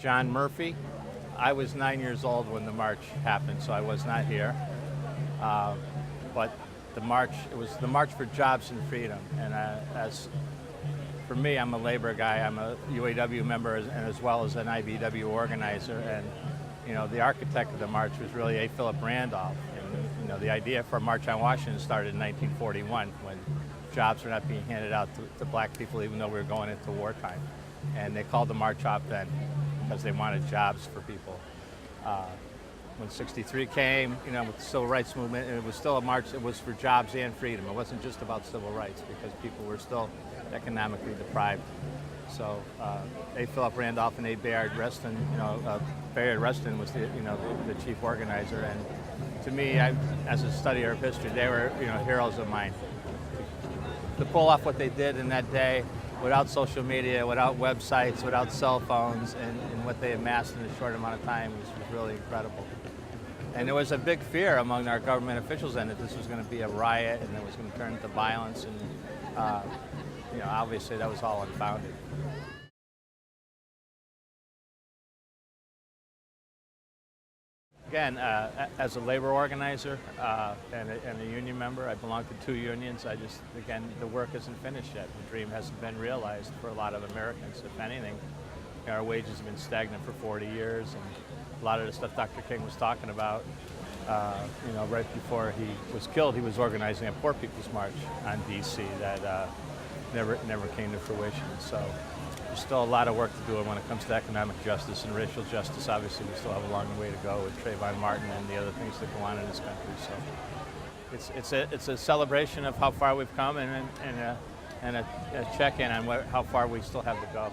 John Murphy. I was 9 years old when the march happened, so I was not here. But the march, it was the March for Jobs and Freedom. And for me, I'm a labor guy. I'm a UAW member and as well as an IBEW organizer. And the architect of the march was really A. Philip Randolph. And the idea for a March on Washington started in 1941 when jobs were not being handed out to black people, even though we were going into wartime. And they called the march off then because they wanted jobs for people. When '63 came, with the civil rights movement, it was still a march. It was for jobs and freedom. It wasn't just about civil rights because people were still economically deprived. So A. Philip Randolph and A. Bayard Rustin, Bayard Rustin was the chief organizer. And to me, as a studier of history, they were heroes of mine. To pull off what they did in that day, without social media, without websites, without cell phones, and what they amassed in a short amount of time was really incredible. And there was a big fear among our government officials then that this was going to be a riot and it was going to turn into violence, and obviously that was all unfounded. Again, as a labor organizer and a union member, I belong to 2 unions. The work isn't finished yet. The dream hasn't been realized for a lot of Americans. If anything, our wages have been stagnant for 40 years, and a lot of the stuff Dr. King was talking about, right before he was killed, he was organizing a Poor People's March on D.C. that never came to fruition. So there's still a lot of work to do when it comes to economic justice and racial justice. Obviously, we still have a long way to go with Trayvon Martin and the other things that go on in this country. So it's a celebration of how far we've come and a check-in on how far we still have to go.